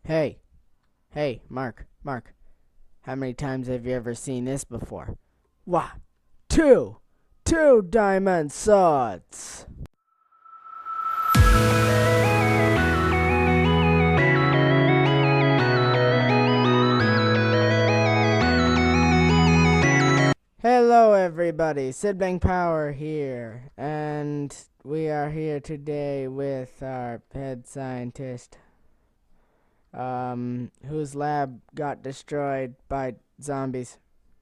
Hey, hey, Mark, how many times have you ever seen this before? Why, two diamond swords. Hello, everybody. Sibling Power here, and we are here today with our head scientist, whose lab got destroyed by zombies.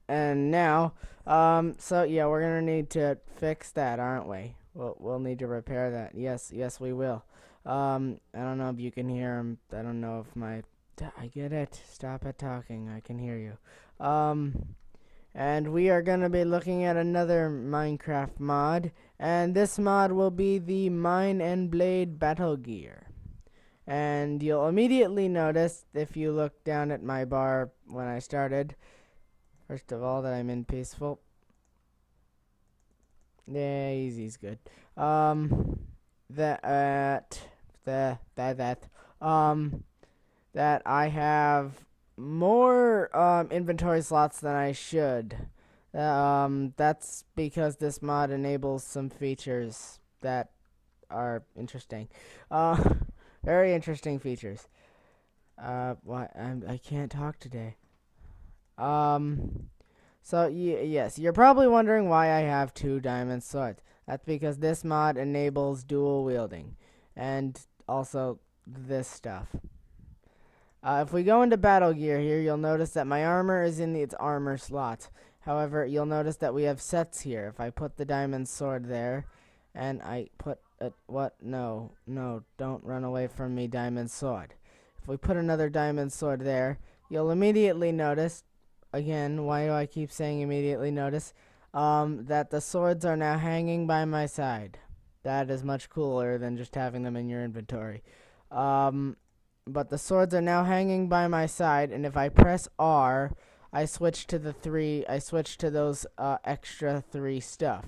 And now, so yeah, we're gonna need to fix that, aren't we? We'll need to repair that. Yes, we will. I don't know if you can hear him. I don't know if I get it. Stop it talking. I can hear you. And we are gonna be looking at another Minecraft mod, and this mod will be the Mine and Blade Battlegear. And you'll immediately notice if you look down at my bar when I started. First of all, that I'm in peaceful. Yeah, easy's good. That that I have more inventory slots than I should. That's because this mod enables some features that are interesting. Uh, very interesting features. Why I can't talk today. Um. So, yes, you're probably wondering why I have two diamond swords. That's because this mod enables dual wielding, and also this stuff. If we go into battle gear here, you'll notice that my armor is in its armor slot. However, you'll notice that we have sets here. If I put the diamond sword there, and I put what? No, don't run away from me, diamond sword. If we put another diamond sword there, you'll immediately notice. Again, why do I keep saying immediately notice? That the swords are now hanging by my side. That is much cooler than just having them in your inventory. But the swords are now hanging by my side, and if I press R, I switch to those extra three stuff.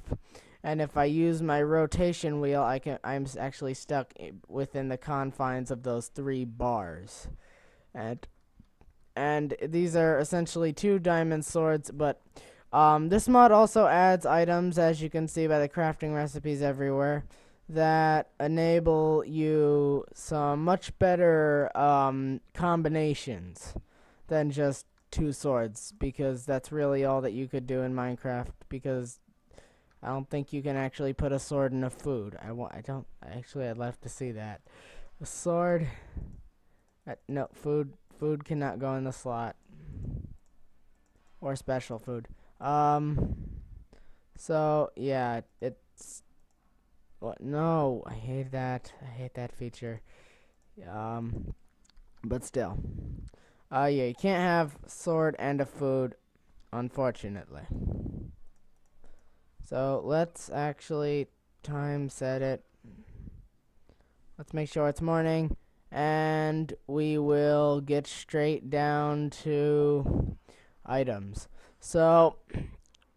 And if I use my rotation wheel, I'm actually stuck within the confines of those three bars. And these are essentially two diamond swords, but this mod also adds items, as you can see by the crafting recipes everywhere, that enable you some much better combinations than just two swords, because that's really all that you could do in Minecraft, because I don't think you can actually put a sword in a food. I'd love to see that. A sword, no, food cannot go in the slot. Or special food. So, yeah, it's... What? No, I hate that. I hate that feature. But still. Yeah, you can't have sword and a food, unfortunately. So, let's actually time set it. Let's make sure it's morning. And we will get straight down to items. So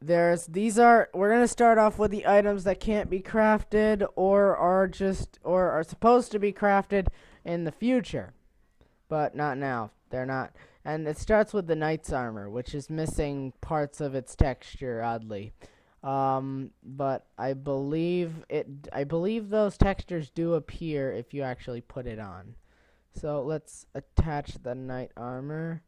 we're gonna start off with the items that can't be crafted or are supposed to be crafted in the future, but not now. They're not. And it starts with the knight's armor, which is missing parts of its texture, oddly. But I believe those textures do appear if you actually put it on. So let's attach the knight armor.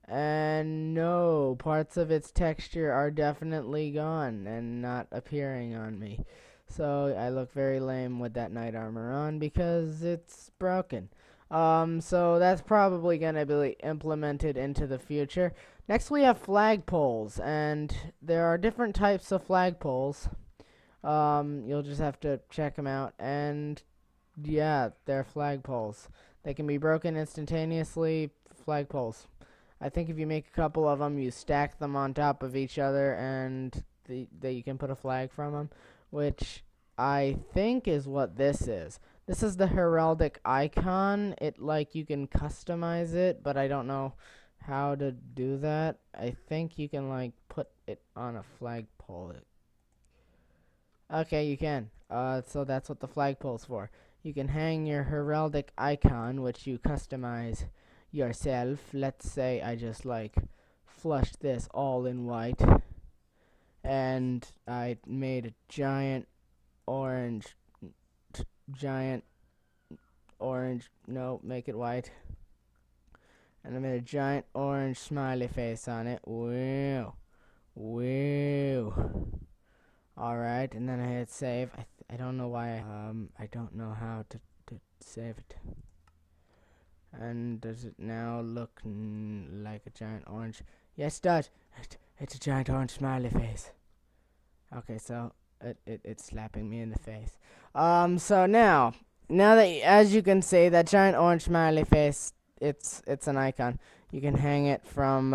And no, parts of its texture are definitely gone and not appearing on me. So I look very lame with that knight armor on because it's broken. So that's probably going to be implemented into the future. Next we have flagpoles, and there are different types of flagpoles. You'll just have to check them out, and yeah, they're flagpoles. They can be broken instantaneously, flagpoles. I think if you make a couple of them, you stack them on top of each other, and you can put a flag from them, which I think is what this is. This is the heraldic icon. You can customize it, but I don't know how to do that. I think you can, put it on a flagpole. Okay, you can. So that's what the flagpole's for. You can hang your heraldic icon, which you customize yourself. Let's say I just like flushed this all in white, and I made a giant orange, giant orange. No, make it white. And I made a giant orange smiley face on it. Wow, wow. All right, and then I hit save. I don't know why. I don't know how to save it. And does it now look like a giant orange? Yes, it does. It's a giant orange smiley face. Okay, so it's slapping me in the face. So now that as you can see, that giant orange smiley face, it's an icon. You can hang it from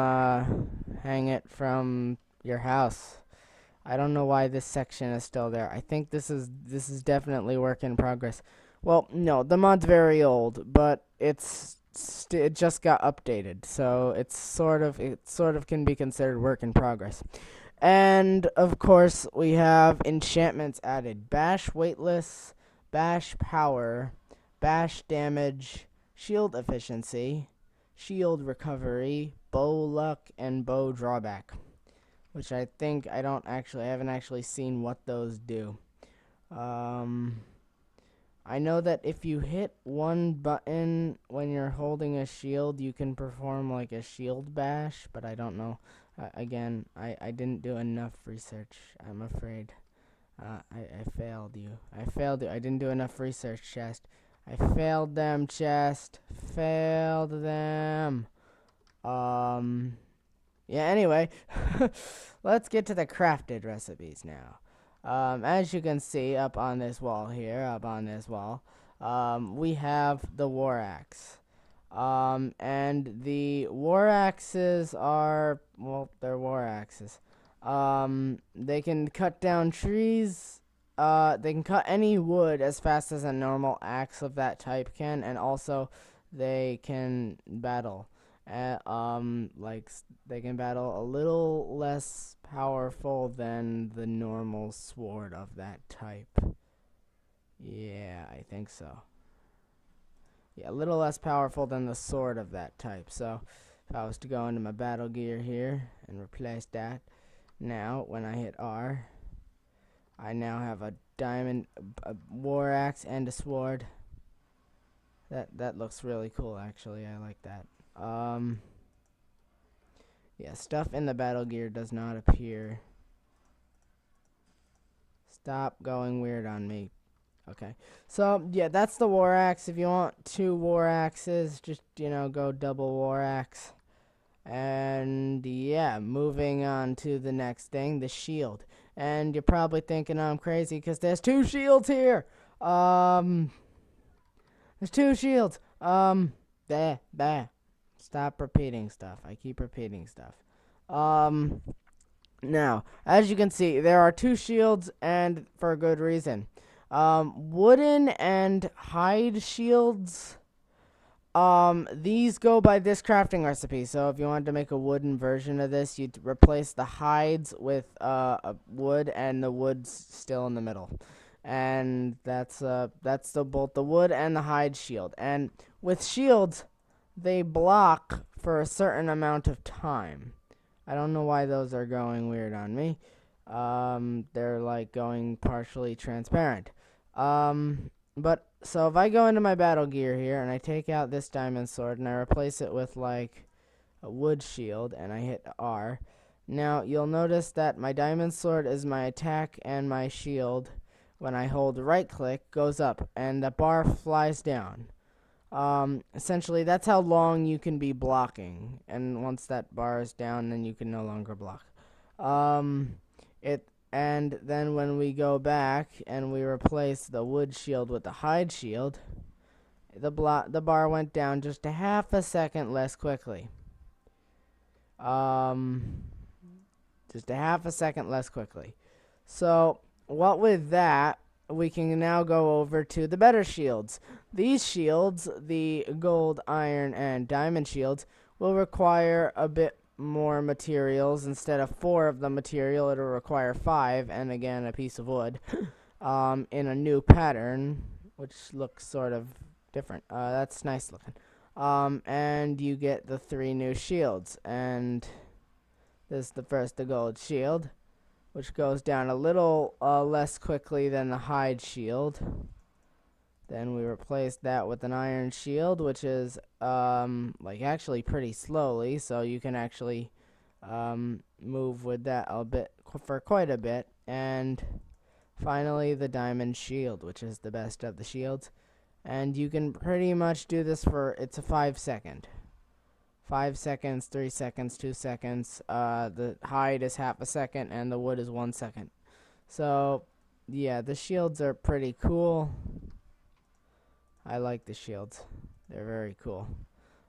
your house. I don't know why this section is still there. I think this is definitely work in progress. Well, no, the mod's very old, but it just got updated, so it sort of can be considered work in progress. And of course, we have enchantments added: bash weightless, bash power, bash damage, shield efficiency, shield recovery, bow luck, and bow drawback. Which I haven't actually seen what those do. I know that if you hit one button when you're holding a shield, you can perform like a shield bash, but I don't know. Again, I didn't do enough research, I'm afraid. I failed you. I didn't do enough research, Chest. I failed them, Chest. Failed them. Yeah, anyway, let's get to the crafted recipes now. As you can see up on this wall here, we have the war axe. And the war axes are, well, they're war axes. They can cut down trees. They can cut any wood as fast as a normal axe of that type can, and also they can battle. They can battle a little less powerful than the normal sword of that type. Yeah, I think so. Yeah, a little less powerful than the sword of that type. So, if I was to go into my Battlegear here and replace that, now, when I hit R, I now have a diamond, a war axe, and a sword. That looks really cool, actually. I like that. Yeah, stuff in the Battlegear does not appear. Stop going weird on me. Okay. So, yeah, that's the war axe. If you want 2 war axes, just, go double war axe. And, yeah, moving on to the next thing, the shield. And you're probably thinking I'm crazy because there's 2 shields here. There's 2 shields. There. Stop repeating stuff. I keep repeating stuff. Now, as you can see, there are 2 shields, and for a good reason. Wooden and hide shields. These go by this crafting recipe. So if you wanted to make a wooden version of this, you'd replace the hides with a wood, and the wood's still in the middle. And that's both the wood and the hide shield. And with shields, they block for a certain amount of time. I don't know why those are going weird on me. They're like going partially transparent. But so if I go into my Battlegear here and I take out this diamond sword and I replace it with like a wood shield and I hit R, now you'll notice that my diamond sword is my attack and my shield. When I hold right click, goes up and the bar flies down. Essentially, that's how long you can be blocking, and once that bar is down, then you can no longer block. And then when we go back and we replace the wood shield with the hide shield, the bar went down just a half a second less quickly. Just a half a second less quickly. So, what with that, we can now go over to the better shields. These shields, the gold, iron, and diamond shields, will require a bit more materials. Instead of 4 of the material, it'll require 5, and again, a piece of wood, in a new pattern, which looks sort of different. That's nice looking. And you get the 3 new shields. And this is the gold shield, which goes down a little less quickly than the hide shield. Then we replaced that with an iron shield, which is like actually pretty slowly, so you can actually move with that a bit for quite a bit. And finally the diamond shield, which is the best of the shields. And you can pretty much do this for, it's a 5-second. 5 seconds, 3 seconds, 2 seconds. The hide is half a second, and the wood is 1 second. So, yeah, the shields are pretty cool. I like the shields. They're very cool.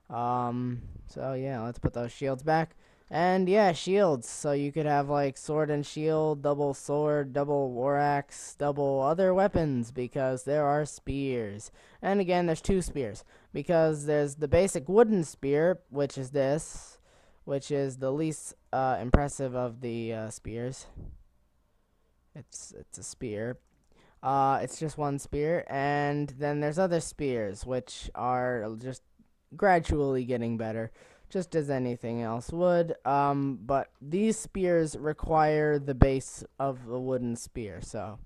So yeah, let's put those shields back. And yeah, shields. So you could have like sword and shield, double sword, double war axe, double other weapons, because there are spears. And again, there's 2 spears, because there's the basic wooden spear, which is this, which is the least impressive of the spears. It's a spear. It's just 1 spear, and then there's other spears, which are just gradually getting better, just as anything else would. But these spears require the base of the wooden spear. So,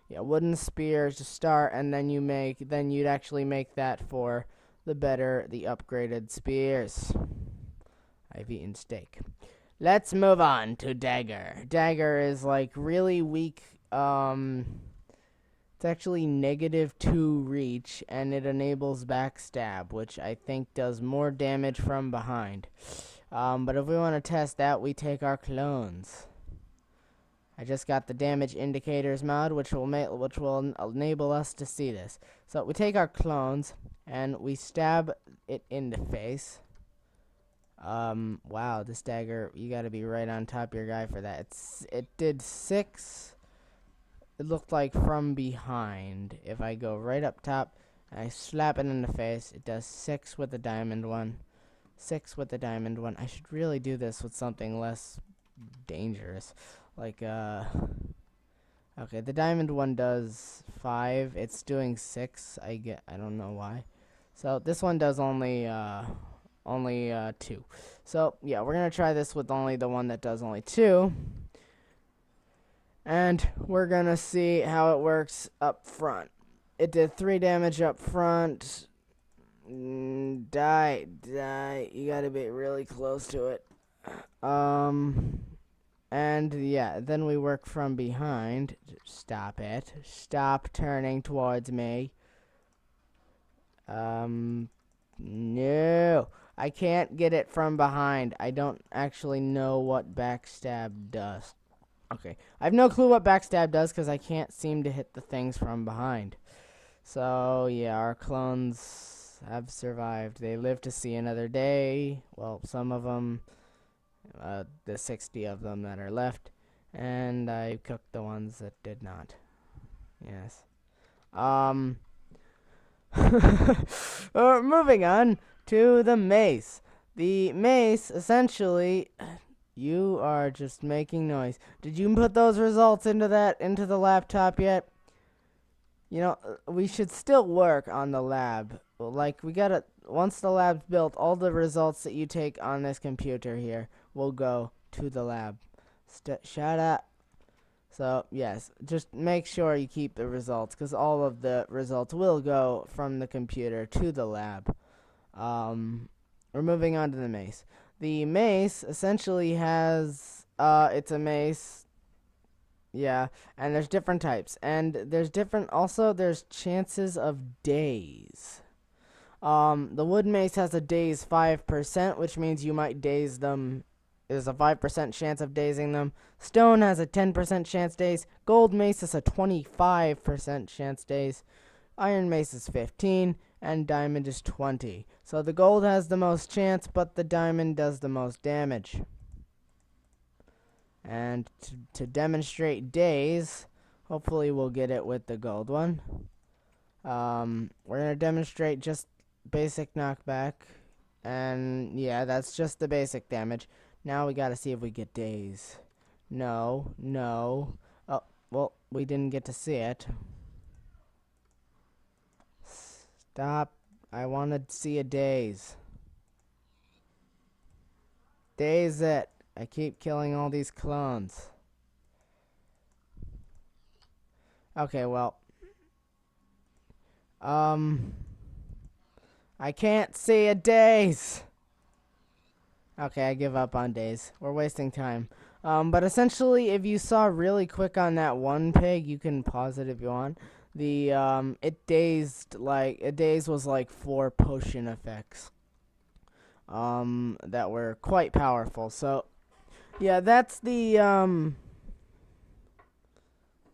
yeah, wooden spears to start, and then you'd actually make that for the upgraded spears. I've eaten steak. Let's move on to dagger. Dagger is like really weak. It's actually -2 reach, and it enables backstab, which I think does more damage from behind. But if we want to test that, we take our clones. I just got the damage indicators mod, which will enable us to see this. So we take our clones, and we stab it in the face. Wow, this dagger, you gotta be right on top of your guy for that. It did 6... It looked like from behind. If I go right up top and I slap it in the face, it does 6 with the diamond one. 6 with the diamond one. I should really do this with something less dangerous. Like, okay, the diamond one does 5. It's doing 6. I don't know why. So this one does only 2. So, yeah, we're going to try this with only the one that does only 2. And we're going to see how it works up front. It did 3 damage up front. Die. You got to be really close to it. And yeah, then we work from behind. Stop it. Stop turning towards me. No. I can't get it from behind. I don't actually know what backstab does. Okay, I have no clue what backstab does, because I can't seem to hit the things from behind. So, yeah, our clones have survived. They live to see another day. Well, some of them, the 60 of them that are left. And I cooked the ones that did not. Yes. Moving on to the mace. The mace, essentially... You are just making noise. Did you put those results into the laptop yet? You know, we should still work on the lab. Like, once the lab's built, all the results that you take on this computer here will go to the lab. Shut up. So, yes, just make sure you keep the results, because all of the results will go from the computer to the lab. We're moving on to the mace. The mace essentially has, it's a mace, yeah, and there's different types, and there's chances of daze. The wood mace has a daze 5%, which means you might daze them. There's a 5% chance of dazing them. Stone has a 10% chance daze. Gold mace has a 25% chance daze. Iron mace is 15, and diamond is 20. So the gold has the most chance, but the diamond does the most damage. And to demonstrate daze, hopefully we'll get it with the gold one. We're going to demonstrate just basic knockback. And yeah, that's just the basic damage. Now we got to see if we get daze. No. Oh, well, we didn't get to see it. Stop. I want to see a daze. Daze it. I keep killing all these clones. Okay, well. I can't see a daze. Okay, I give up on daze. We're wasting time. But essentially, if you saw really quick on that one pig, you can pause it if you want. It daze was like 4 potion effects. That were quite powerful. So, yeah, that's the,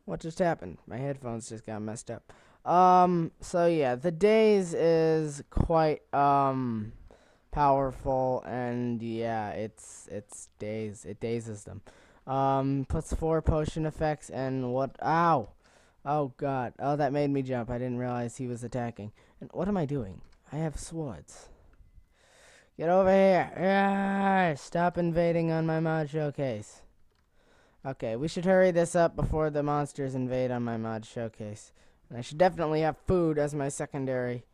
what just happened? My headphones just got messed up. So yeah, the daze is quite, powerful, and yeah, it dazes them. Puts 4 potion effects, and what, ow! Oh god, oh, that made me jump. I didn't realize he was attacking. And what am I doing? I have swords. Get over here! Yeah, stop invading on my mod showcase. Okay, we should hurry this up before the monsters invade on my mod showcase. And I should definitely have food as my secondary.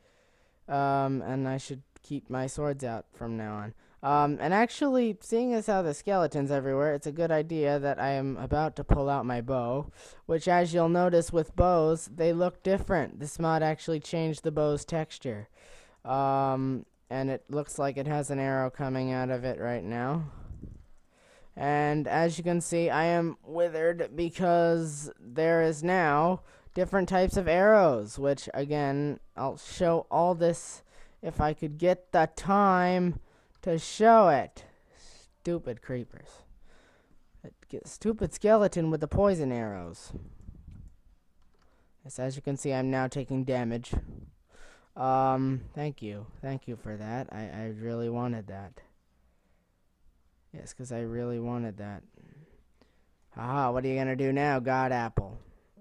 And I should keep my swords out from now on. And actually, seeing as how the skeleton's everywhere, it's a good idea that I am about to pull out my bow. Which, as you'll notice with bows, they look different. This mod actually changed the bow's texture. And it looks like it has an arrow coming out of it right now. And as you can see, I am withered because there is now different types of arrows, which, again, I'll show all this if I could get the time to show it. Stupid creepers. Stupid skeleton with the poison arrows. Yes, as you can see, I'm now taking damage. Thank you. Thank you for that. I really wanted that. Yes, because I really wanted that. Haha, what are you gonna do now, God Apple?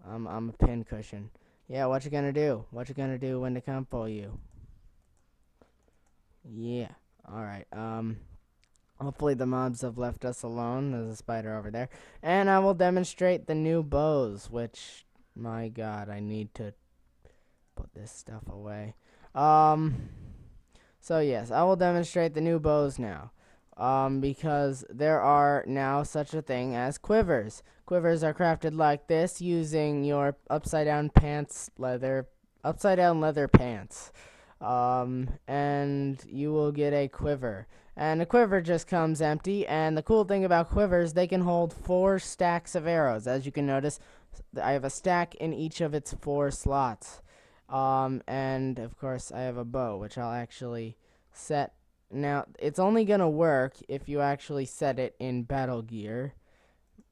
I'm a pincushion. Yeah, what you gonna do? What you gonna do when they come for you? Yeah, alright, hopefully the mobs have left us alone. There's a spider over there. And I will demonstrate the new bows, which, my god, I need to put this stuff away. So yes, I will demonstrate the new bows now. Because there are now such a thing as quivers. Quivers are crafted like this using your upside down leather pants. And you will get a quiver. And a quiver just comes empty, and the cool thing about quivers, they can hold 4 stacks of arrows. As you can notice, I have a stack in each of its 4 slots. And of course I have a bow, which I'll actually set. Now, it's only going to work if you actually set it in Battlegear.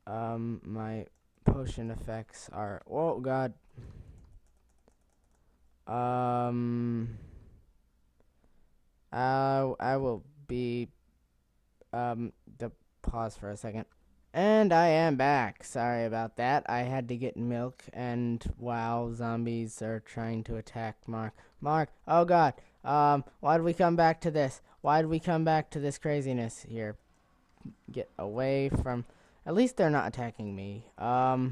My potion effects are... Oh, God. I will be... Pause for a second. And I am back. Sorry about that. I had to get milk, and wow, zombies are trying to attack Mark. Mark, oh God. Why did we come back to this? Why did we come back to this craziness here? Get away from... At least they're not attacking me. I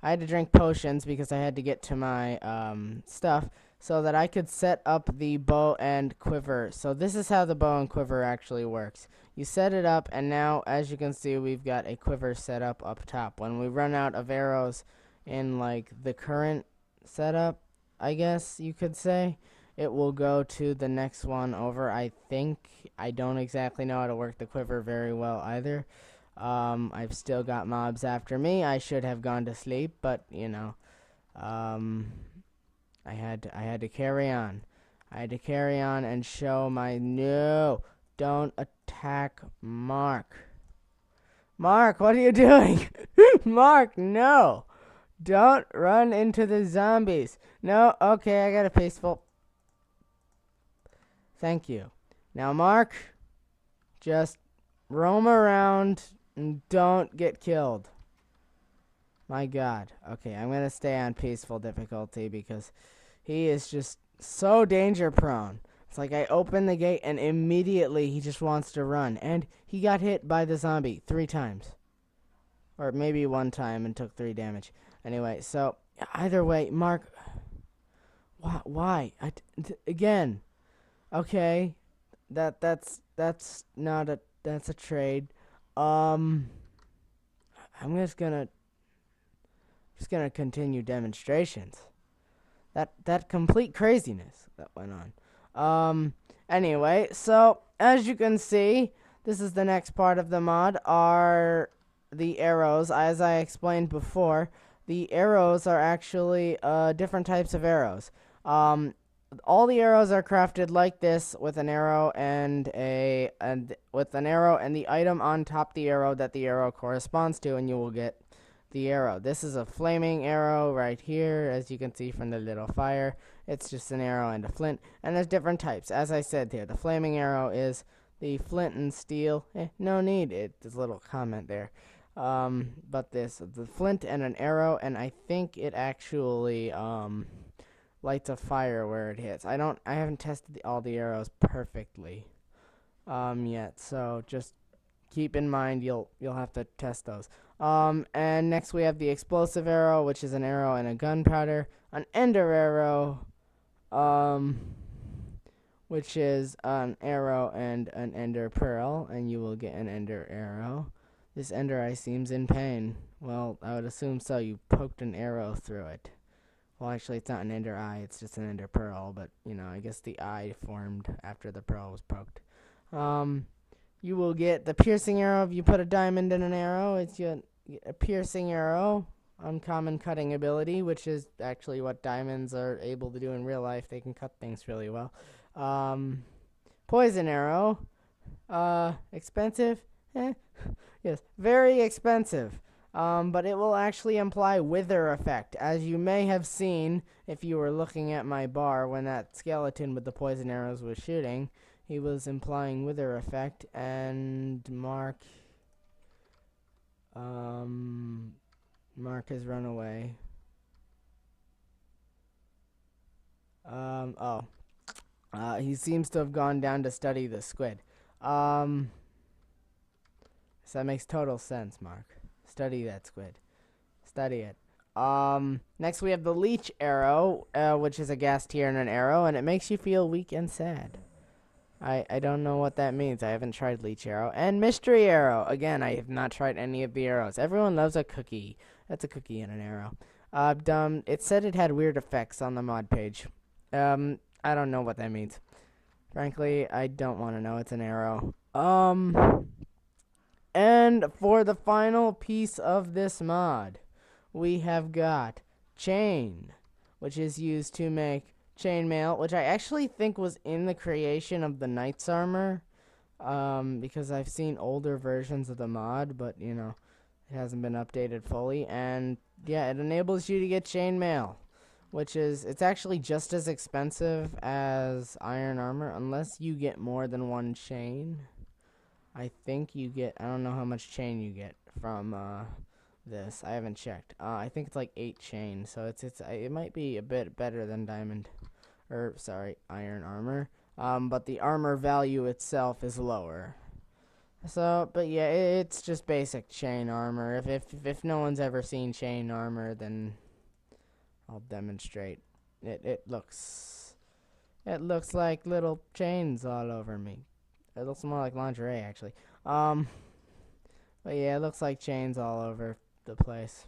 had to drink potions because I had to get to my stuff so that I could set up the bow and quiver. So this is how the bow and quiver actually works. You set it up, and now, as you can see, we've got a quiver set up top. When we run out of arrows in, like, the current setup, I guess you could say, it will go to the next one over, I think. I don't exactly know how to work the quiver very well either. I've still got mobs after me. I should have gone to sleep, but, you know, I had to carry on. I had to carry on and show my... No! Don't attack Mark. Mark, what are you doing? Mark, no! Don't run into the zombies. No, okay, I got a peaceful... Thank you. Now, Mark, just roam around and don't get killed. My God. Okay, I'm going to stay on peaceful difficulty because he is just so danger prone. It's like I open the gate and immediately he just wants to run. And he got hit by the zombie 3 times. Or maybe 1 time and took 3 damage. Anyway, so either way, Mark... Why? Again... Okay, that's not a that's a trade. Um, I'm just gonna continue demonstrations. That complete craziness that went on. Anyway, so as you can see, this is the next part of the mod are the arrows. As I explained before, the arrows are actually different types of arrows. Um, all the arrows are crafted like this with an arrow and with an arrow and the item on top the arrow that the arrow corresponds to, and you will get the arrow. This is a flaming arrow right here, as you can see from the little fire. It's just an arrow and a flint, and there's different types. As I said here, the flaming arrow is the flint and steel. No need. There's a little comment there. But the flint and an arrow, and I think it actually lights a fire where it hits. I haven't tested all the arrows perfectly yet, so just keep in mind you'll have to test those. And next we have the explosive arrow, which is an arrow and a gunpowder, an ender arrow, which is an arrow and an ender pearl, and you will get an ender arrow. This ender eye seems in pain. Well, I would assume so. You poked an arrow through it. Well, actually, it's not an ender eye. It's just an ender pearl, but, I guess the eye formed after the pearl was poked. You will get the piercing arrow if you put a diamond in an arrow. It's a piercing arrow, uncommon cutting ability, which is actually what diamonds are able to do in real life. They can cut things really well. Poison arrow, expensive? Yes, very expensive. But it will actually imply wither effect. As you may have seen if you were looking at my bar when that skeleton with the poison arrows was shooting. He was implying wither effect, and Mark has run away. He seems to have gone down to study the squid. So that makes total sense, Mark. Study that squid. Study it. Next we have the leech arrow, which is a gas tier and an arrow, and it makes you feel weak and sad. I don't know what that means. I haven't tried leech arrow. And mystery arrow. Again, I have not tried any of the arrows. Everyone loves a cookie. That's a cookie and an arrow. It said it had weird effects on the mod page. I don't know what that means. Frankly, I don't want to know. It's an arrow. And for the final piece of this mod, we have got chain, which is used to make chainmail, which I actually think was in the creation of the knight's armor, because I've seen older versions of the mod, but it hasn't been updated fully. And yeah, it enables you to get chainmail, which is it's actually just as expensive as iron armor unless you get more than one chain. I think you get, I don't know how much chain you get from this. I haven't checked. I think it's like 8 chain, so it might be a bit better than iron armor. But the armor value itself is lower. So, but yeah, it's just basic chain armor. If no one's ever seen chain armor, then I'll demonstrate. It looks like little chains all over me. It looks more like lingerie, actually. But yeah, it looks like chains all over the place.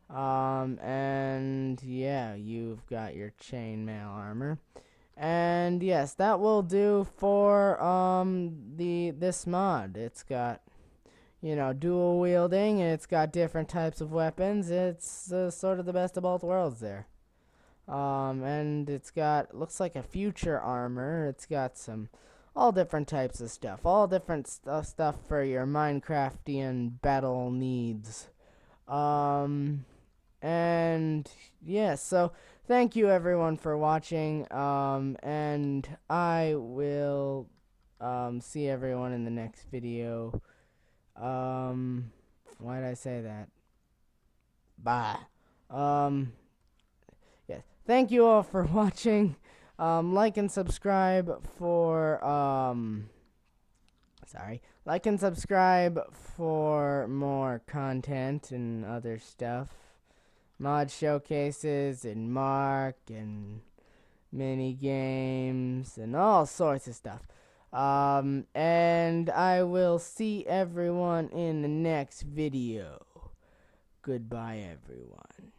And yeah, you've got your chainmail armor. And yes, that will do for this mod. It's got dual wielding, and it's got different types of weapons. It's sort of the best of both worlds there. And it's got looks like a future armor. It's got all different types of stuff, all different stuff for your Minecraftian battle needs. And yeah, so thank you everyone for watching, and I will see everyone in the next video. Why did I say that? Bye. Yes, thank you all for watching. Like and subscribe for more content and other stuff. Mod showcases and Mark and mini games, and all sorts of stuff. And I will see everyone in the next video. Goodbye, everyone.